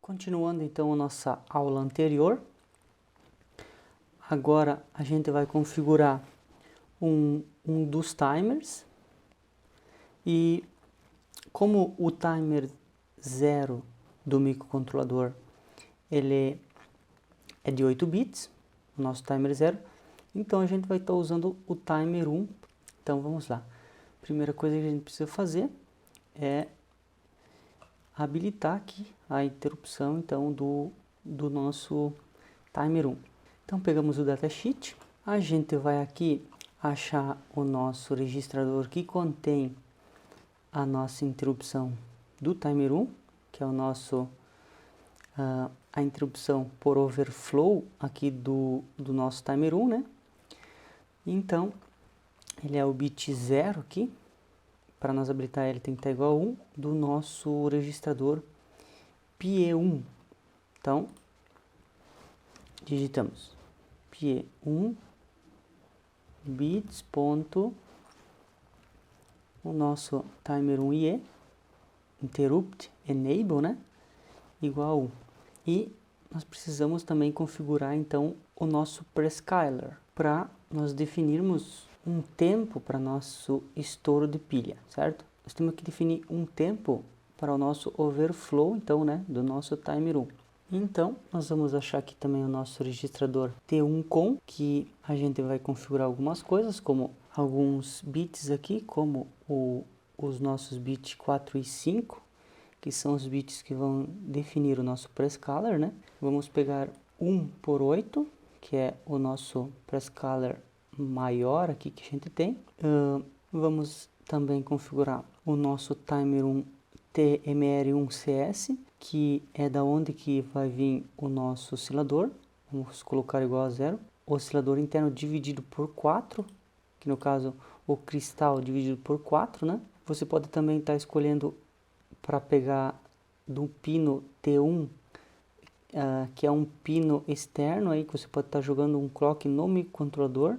Continuando então a nossa aula anterior, agora a gente vai configurar um dos timers e como o timer 0 do microcontrolador ele é de 8 bits, o nosso timer 0, então a gente vai estar usando o timer 1. Então vamos lá. Primeira coisa que a gente precisa fazer é habilitar aqui a interrupção então do nosso timer 1. Então pegamos o datasheet, a gente vai aqui achar o nosso registrador que contém a nossa interrupção do timer 1, que é o nosso a interrupção por overflow aqui do nosso timer 1, né? Então ele é o bit 0 aqui. Para nós habilitar ele tem que estar igual a 1 do nosso registrador PE1. Então, digitamos PE1 bits ponto o nosso timer 1IE interrupt enable, né? Igual a 1. E nós precisamos também configurar então o nosso prescaler para nós definirmos um tempo para nosso estouro de pilha, certo? Nós temos que definir um tempo para o nosso overflow, então, né, do nosso timer 1. Então, nós vamos achar aqui também o nosso registrador T1COM, que a gente vai configurar algumas coisas, como alguns bits aqui, como os nossos bits 4 e 5, que são os bits que vão definir o nosso prescaler, né? Vamos pegar 1 por 8, que é o nosso prescaler maior aqui que a gente tem. Vamos também configurar o nosso timer 1 TMR1CS, que é da onde que vai vir o nosso oscilador. Vamos colocar igual a 0. Oscilador interno dividido por 4, que no caso o cristal dividido por 4, né? Você pode também estar escolhendo para pegar do pino T1, que é um pino externo aí que você pode estar jogando um clock no microcontrolador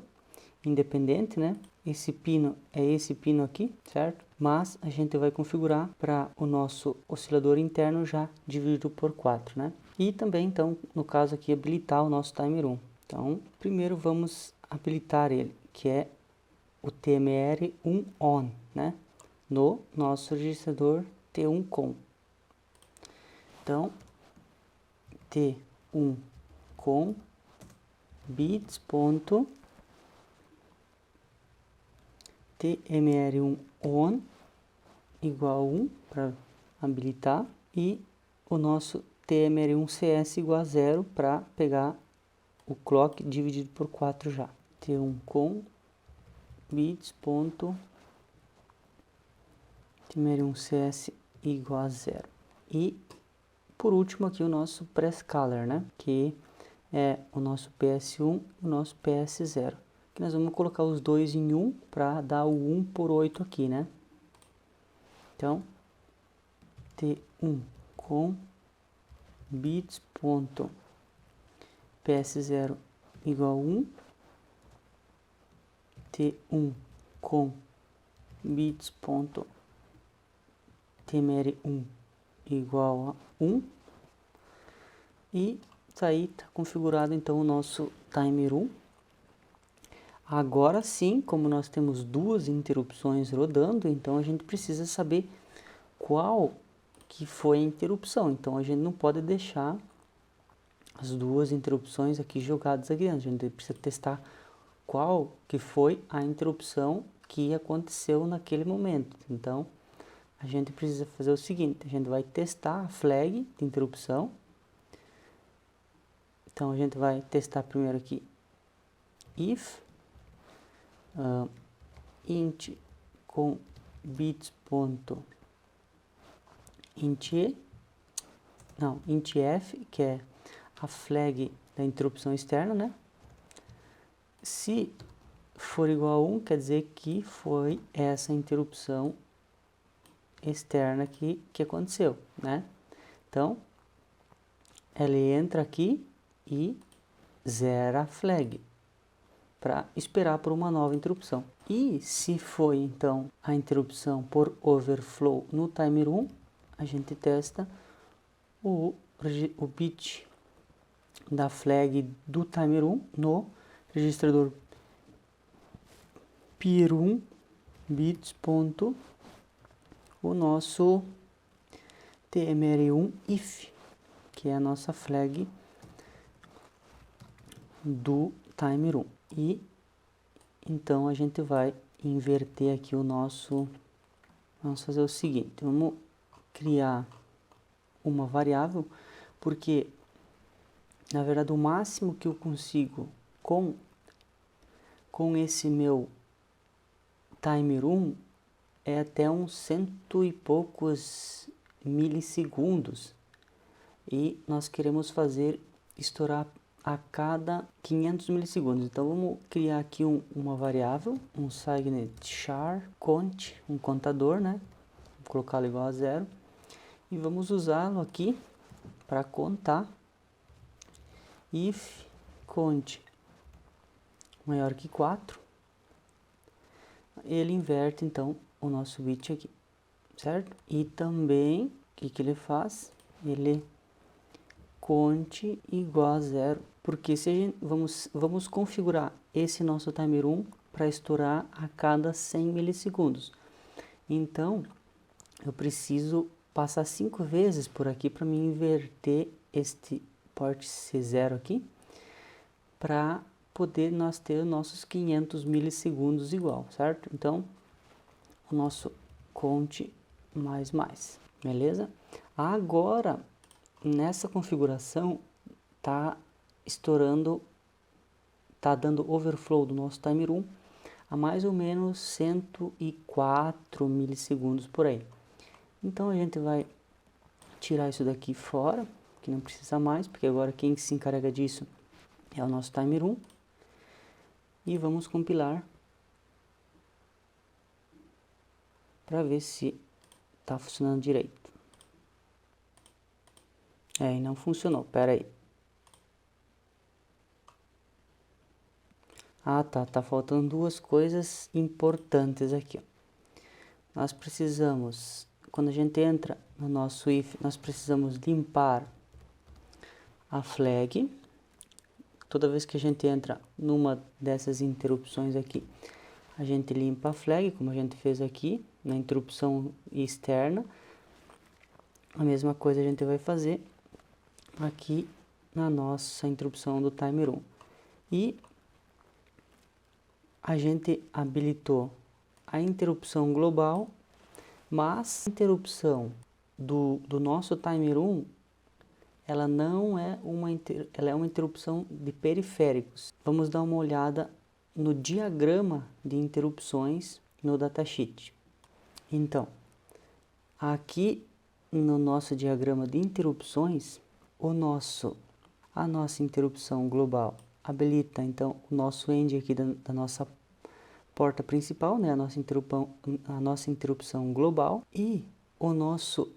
independente, né? Esse pino é esse pino aqui, certo? Mas a gente vai configurar para o nosso oscilador interno já dividido por 4, né? E também, então, no caso aqui, habilitar o nosso timer 1. Então, primeiro vamos habilitar ele, que é o TMR1 on, né? No nosso registrador T1COM. Então, T1COM bits ponto TMR1 on igual a 1 para habilitar e o nosso TMR1 CS igual a 0 para pegar o clock dividido por 4 já. T1 com bits ponto TMR1 CS igual a 0. E por último aqui o nosso prescaler, né? Que é o nosso PS1 e o nosso PS0. Que nós vamos colocar os dois em 1 para dar o 1 por 8 aqui, né? Então, T1 com bits ponto PS0 igual a 1, T1 com bits ponto TMR1 igual a 1 e tá aí, tá configurado então o nosso timer 1. Agora sim, como nós temos duas interrupções rodando, então a gente precisa saber qual que foi a interrupção. Então a gente não pode deixar as duas interrupções aqui jogadas aqui dentro. A gente precisa testar qual que foi a interrupção que aconteceu naquele momento. Então a gente precisa fazer o seguinte, a gente vai testar a flag de interrupção. Então a gente vai testar primeiro aqui if int com bits ponto int f, que é a flag da interrupção externa, né? Se for igual a 1, quer dizer que foi essa interrupção externa que aconteceu, né? Então, ela entra aqui e zera a flag para esperar por uma nova interrupção. E se foi então a interrupção por overflow no timer 1, a gente testa o bit da flag do timer 1 no registrador peer1 bits ponto o nosso tmr1 if, que é a nossa flag do timer 1. E então a gente vai inverter aqui o nosso, vamos fazer o seguinte, vamos criar uma variável, porque na verdade o máximo que eu consigo com esse meu timer 1 é até uns 100 e poucos milissegundos, e nós queremos fazer estourar a cada 500 milissegundos. Então vamos criar aqui uma variável, um signed char count, um contador, né? Vou colocá-lo igual a 0 e vamos usá-lo aqui para contar. If count maior que 4, ele inverte então o nosso bit aqui, certo? E também, o que ele faz? Ele count igual a 0, porque se a gente, vamos configurar esse nosso timer 1 para estourar a cada 100 milissegundos. Então, eu preciso passar 5 vezes por aqui para me inverter este port C0 aqui, para poder nós ter nossos 500 milissegundos igual, certo? Então, o nosso count mais, beleza? Agora, nessa configuração, tá estourando, tá dando overflow do nosso timer 1 a mais ou menos 104 milissegundos por aí. Então, a gente vai tirar isso daqui fora, que não precisa mais, porque agora quem se encarrega disso é o nosso timer 1. E vamos compilar para ver se está funcionando direito. E não funcionou, pera aí. Ah, tá faltando duas coisas importantes aqui, ó. Nós precisamos, quando a gente entra no nosso if, nós precisamos limpar a flag. Toda vez que a gente entra numa dessas interrupções aqui, a gente limpa a flag, como a gente fez aqui, na interrupção externa. A mesma coisa a gente vai fazer aqui na nossa interrupção do timer 1. E a gente habilitou a interrupção global, mas a interrupção do nosso timer 1, ela não é ela é uma interrupção de periféricos. Vamos dar uma olhada no diagrama de interrupções no datasheet. Então, aqui no nosso diagrama de interrupções, a nossa interrupção global habilita então o nosso end aqui da nossa porta principal, né, a nossa interrupção global, e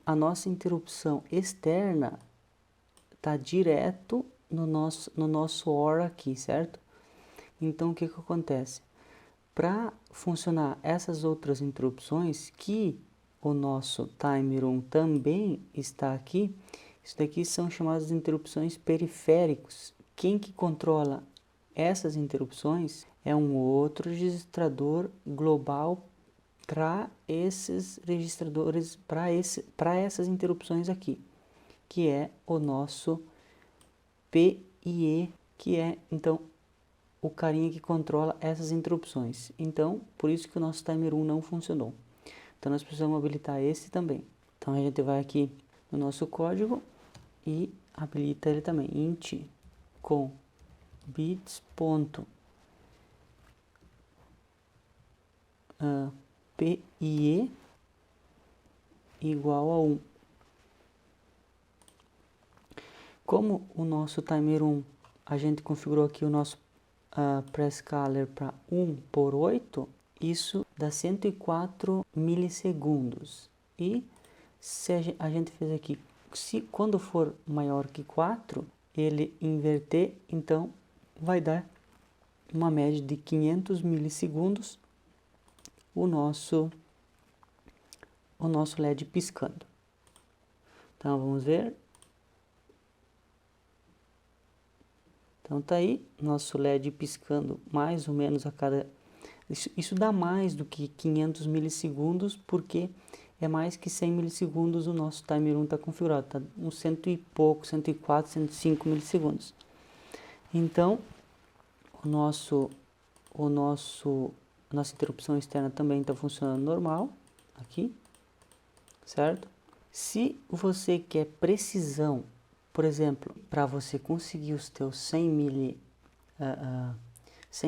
a nossa interrupção externa está direto no nosso OR aqui, certo? Então o que acontece? Para funcionar essas outras interrupções, que o nosso timer 1 também está aqui, isso daqui são chamadas de interrupções periféricos. Quem que controla essas interrupções é um outro registrador global para esses registradores, para essas interrupções aqui, que é o nosso PIE, que é então o carinha que controla essas interrupções. Então, por isso que o nosso timer 1 não funcionou. Então, nós precisamos habilitar esse também. Então, a gente vai aqui no nosso código e habilita ele também. Int com bits ponto PIE igual a 1. Como o nosso timer 1, a gente configurou aqui o nosso prescaler para 1 por 8, isso dá 104 milissegundos. E se a gente fez aqui, quando for maior que 4, ele inverter, então vai dar uma média de 500 milissegundos o nosso LED piscando. Então vamos ver, Então tá aí, nosso LED piscando mais ou menos a cada... Isso dá mais do que 500 milissegundos, porque é mais que 100 milissegundos o nosso timer 1 está configurado, tá uns 100 e pouco, 104, 105 milissegundos. Então, a nossa interrupção externa também está funcionando normal, aqui, certo? Se você quer precisão, por exemplo, para você conseguir os teus 100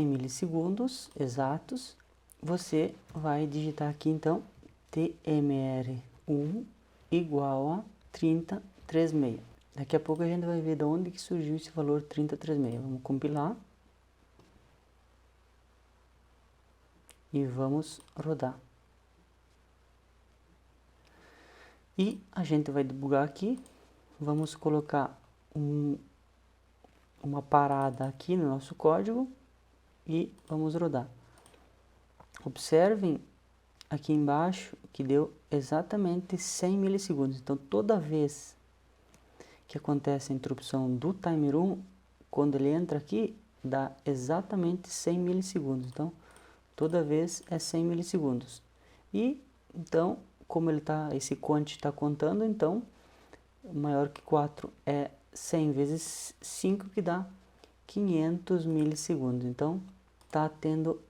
milissegundos exatos, você vai digitar aqui então TMR1 igual a 3036. Daqui a pouco a gente vai ver de onde que surgiu esse valor 3036. Vamos compilar e vamos rodar. E a gente vai debugar aqui. Vamos colocar uma parada aqui no nosso código e vamos rodar. Observem aqui embaixo que deu exatamente 100 milissegundos. Então, toda vez que acontece a interrupção do timer 1, quando ele entra aqui, dá exatamente 100 milissegundos. Então, toda vez é 100 milissegundos. E, então, como esse quant está contando, então, maior que 4 é 100 vezes 5, que dá 500 milissegundos. Então, está tendo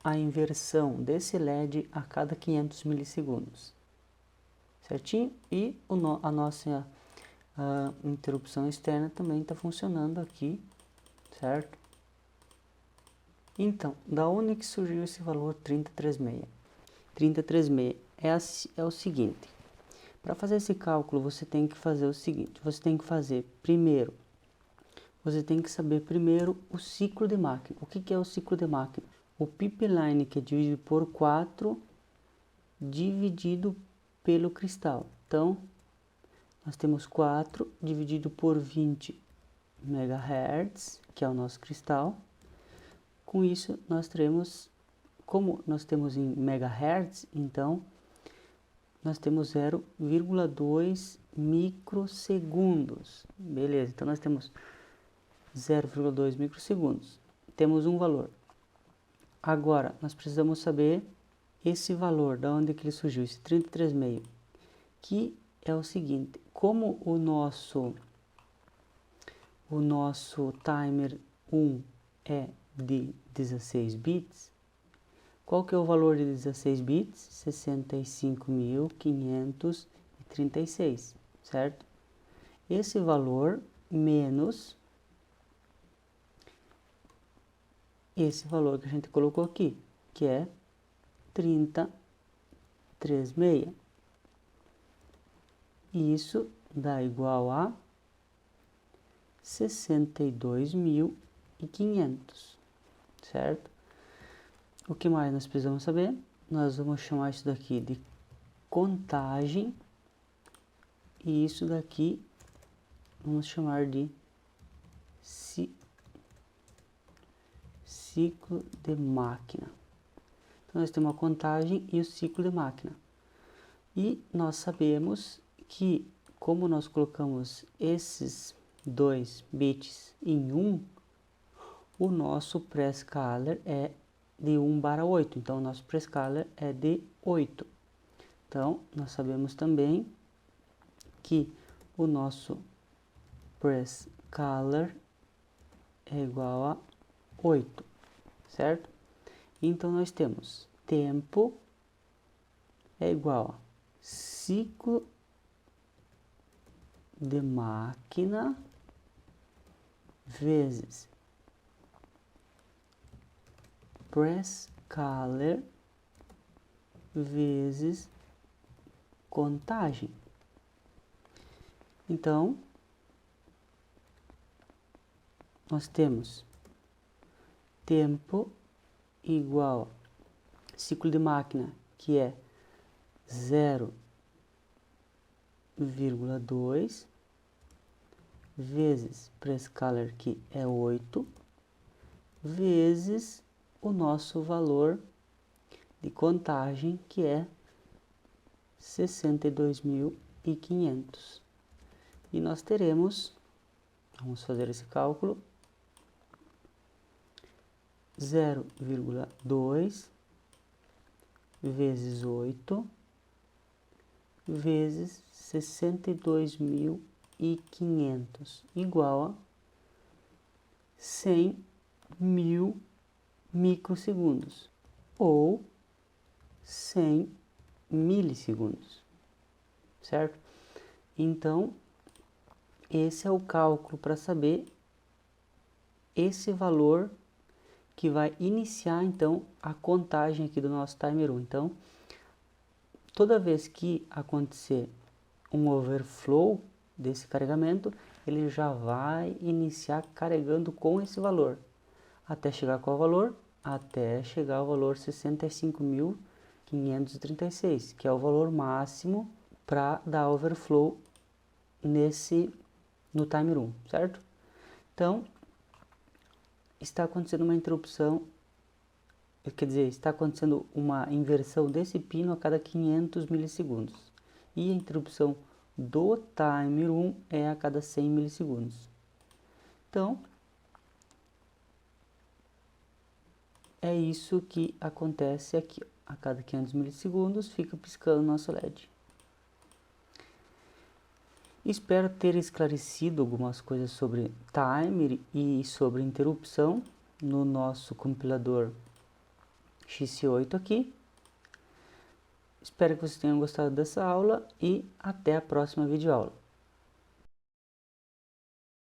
a inversão desse LED a cada 500 milissegundos. Certinho? E a nossa interrupção externa também está funcionando aqui, certo? Então, da onde que surgiu esse valor 3036? 3036 é o seguinte: para fazer esse cálculo, você tem que fazer o seguinte: você tem que fazer primeiro, você tem que saber primeiro o ciclo de máquina. O que é o ciclo de máquina? O pipeline, que é dividido por 4, dividido pelo cristal. Então, nós temos 4 dividido por 20 MHz, que é o nosso cristal. Com isso, nós teremos, como nós temos em MHz, então, nós temos 0,2 microsegundos. Beleza, então nós temos 0,2 microsegundos. Temos um valor. Agora, nós precisamos saber esse valor, da onde que ele surgiu, esse 3036, que é o seguinte: como o nosso timer 1 é de 16 bits, qual que é o valor de 16 bits? 65.536, certo? Esse valor menos esse valor que a gente colocou aqui, que é 3036. Isso dá igual a 62.500, certo? O que mais nós precisamos saber? Nós vamos chamar isso daqui de contagem, e isso daqui vamos chamar de ciclo de máquina. Então, nós temos a contagem e o ciclo de máquina. E nós sabemos que, como nós colocamos esses 2 bits em 1, o nosso prescaler é de 1/8. Então, o nosso prescaler é de 8. Então, nós sabemos também que o nosso prescaler é igual a 8, certo? Então, nós temos tempo é igual a ciclo de máquina vezes prescaler vezes contagem. Então, nós temos tempo igual a ciclo de máquina, que é 0,2 vezes prescaler, que é 8, vezes o nosso valor de contagem, que é 62.500. E nós teremos, vamos fazer esse cálculo, 0,2 vezes 8 vezes 62.500 igual a 100.000 microsegundos ou 100 milissegundos, certo? Então, esse é o cálculo para saber esse valor que vai iniciar, então, a contagem aqui do nosso timer 1. Então, toda vez que acontecer um overflow desse carregamento, ele já vai iniciar carregando com esse valor. Até chegar qual valor? Até chegar ao valor 65.536, que é o valor máximo para dar overflow no timer 1, certo? Então, está acontecendo uma interrupção, quer dizer, está acontecendo uma inversão desse pino a cada 500 milissegundos. E a interrupção do timer 1 é a cada 100 milissegundos. Então, é isso que acontece aqui. A cada 500 milissegundos fica piscando nosso LED. Espero ter esclarecido algumas coisas sobre timer e sobre interrupção no nosso compilador XC8 aqui. Espero que vocês tenham gostado dessa aula e até a próxima videoaula.